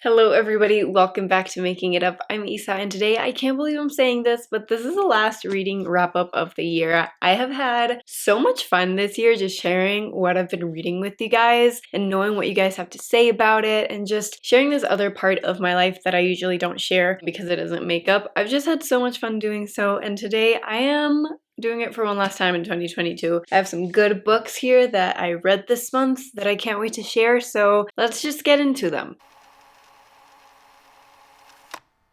Hello everybody, welcome back to Making It Up. I'm Isa and today I can't believe I'm saying this, but this is the last reading wrap up of the year. I have had so much fun this year just sharing what I've been reading with you guys and knowing what you guys have to say about it and just sharing this other part of my life that I usually don't share because it isn't makeup. I've just had so much fun doing so, and today I am doing it for one last time in 2022. I have some good books here that I read this month that I can't wait to share, so let's just get into them.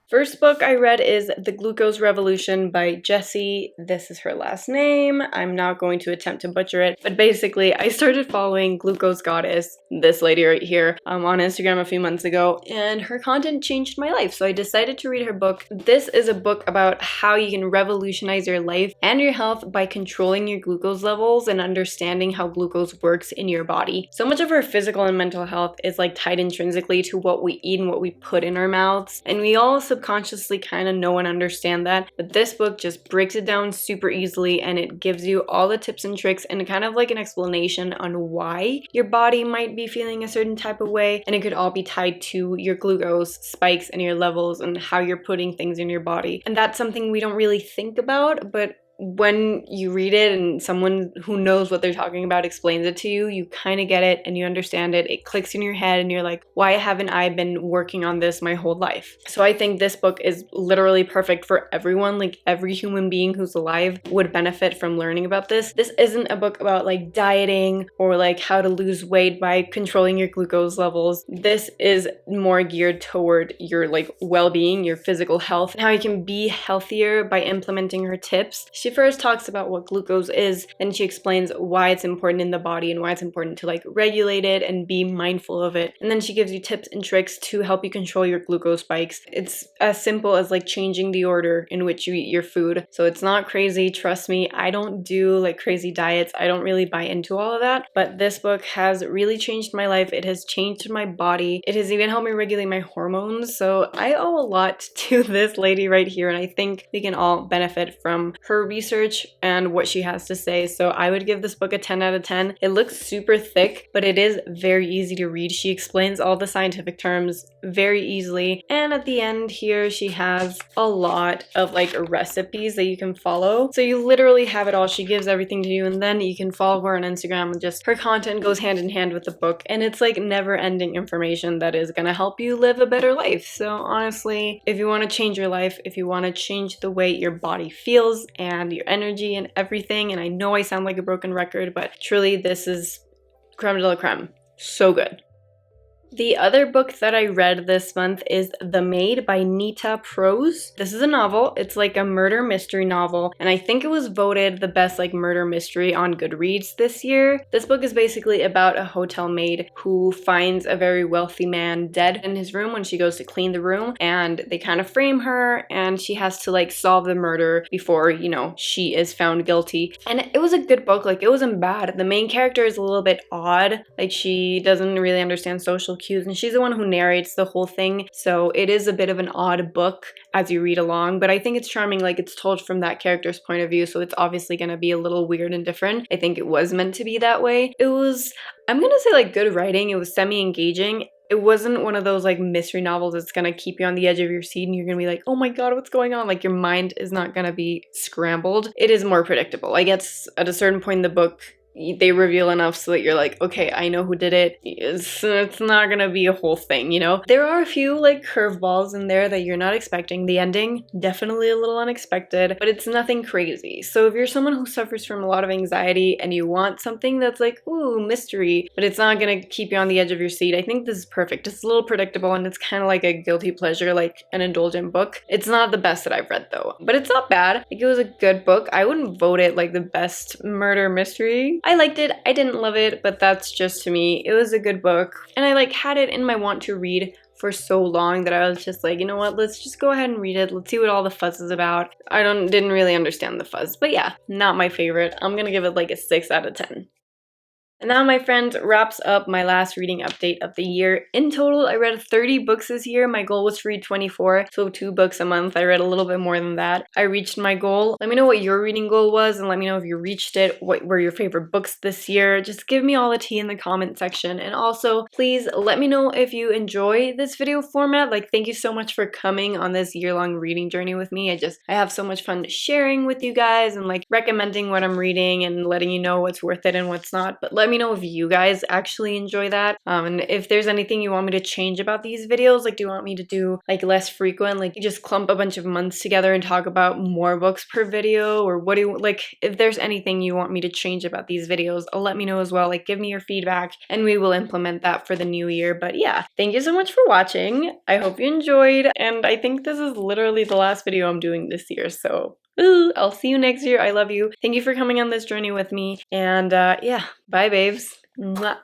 First book I read is The Glucose Revolution by Jessie. This is her last name. I'm not going to attempt to butcher it, but basically I started following Glucose Goddess, this lady right here, on Instagram a few months ago, and her content changed my life, so I decided to read her book. This is a book about how you can revolutionize your life and your health by controlling your glucose levels and understanding how glucose works in your body. So much of our physical and mental health is tied intrinsically to what we eat and what we put in our mouths, and we all subconsciously kind of know and understand that, but this book just breaks it down super easily and it gives you all the tips and tricks and kind of an explanation on why your body might be feeling a certain type of way, and it could all be tied to your glucose spikes and your levels and how you're putting things in your body. And that's something we don't really think about, but when you read it and someone who knows what they're talking about explains it to you, you kind of get it and you understand it. It clicks in your head and you're like, why haven't I been working on this my whole life? So I think this book is literally perfect for everyone. Every human being who's alive would benefit from learning about this. This isn't a book about dieting or how to lose weight by controlling your glucose levels. This is more geared toward your well-being, your physical health, and how you can be healthier by implementing her tips. She first talks about what glucose is, and she explains why it's important in the body and why it's important to regulate it and be mindful of it. And then she gives you tips and tricks to help you control your glucose spikes. It's as simple as changing the order in which you eat your food. So it's not crazy, trust me. I don't do crazy diets. I don't really buy into all of that, but this book has really changed my life. It has changed my body. It has even helped me regulate my hormones. So I owe a lot to this lady right here, and I think we can all benefit from her research and what she has to say. So I would give this book a 10 out of 10. It looks super thick, but it is very easy to read. She explains all the scientific terms very easily, and at the end here she has a lot of recipes that you can follow. So you literally have it all. She gives everything to you, and then you can follow her on Instagram, and just her content goes hand in hand with the book, and it's never-ending information that is gonna help you live a better life. So honestly, if you want to change your life, if you want to change the way your body feels and your energy and everything, and I know I sound like a broken record, but truly this is creme de la creme. So good. The other book that I read this month is The Maid by Nita Prose. This is a novel. It's a murder mystery novel, and I think it was voted the best murder mystery on Goodreads this year. This book is basically about a hotel maid who finds a very wealthy man dead in his room when she goes to clean the room, and they kind of frame her, and she has to solve the murder before, she is found guilty. And it was a good book. It wasn't bad. The main character is a little bit odd. She doesn't really understand social cues, and she's the one who narrates the whole thing, so it is a bit of an odd book as you read along, but I think it's charming. It's told from that character's point of view, so it's obviously going to be a little weird and different. I think it was meant to be that way. It was, I'm gonna say good writing. It was semi-engaging. It wasn't one of those mystery novels that's gonna keep you on the edge of your seat and you're gonna be oh my god, what's going on? Your mind is not gonna be scrambled. It is more predictable. I guess at a certain point in the book, they reveal enough so that you're okay, I know who did it. It's not gonna be a whole thing, There are a few curveballs in there that you're not expecting. The ending, definitely a little unexpected, but it's nothing crazy. So if you're someone who suffers from a lot of anxiety and you want something that's ooh, mystery, but it's not gonna keep you on the edge of your seat, I think this is perfect. It's a little predictable and it's kind of like a guilty pleasure, an indulgent book. It's not the best that I've read though, but it's not bad. It was a good book. I wouldn't vote it the best murder mystery. I liked it. I didn't love it, but that's just to me. It was a good book, and I had it in my want to read for so long that I was just you know what, let's just go ahead and read it. Let's see what all the fuzz is about. I didn't really understand the fuzz, but yeah, not my favorite. I'm gonna give it a 6 out of 10. And that, my friends, wraps up my last reading update of the year. In total, I read 30 books this year. My goal was to read 24, so 2 books a month. I read a little bit more than that. I reached my goal. Let me know what your reading goal was, and let me know if you reached it. What were your favorite books this year? Just give me all the tea in the comment section. And also, please let me know if you enjoy this video format. Like, thank you so much for coming on this year-long reading journey with me. I have so much fun sharing with you guys and like recommending what I'm reading and letting you know what's worth it and what's not. But let me know if you guys actually enjoy that. And if there's anything you want me to change about these videos, like do you want me to do like less frequent, like just clump a bunch of months together and talk about more books per video, or what do you like, if there's anything you want me to change about these videos, let me know as well. Like give me your feedback and we will implement that for the new year. But yeah, thank you so much for watching. I hope you enjoyed, and I think this is literally the last video I'm doing this year, so ooh, I'll see you next year. I love you. Thank you for coming on this journey with me. And yeah, bye babes. Mwah.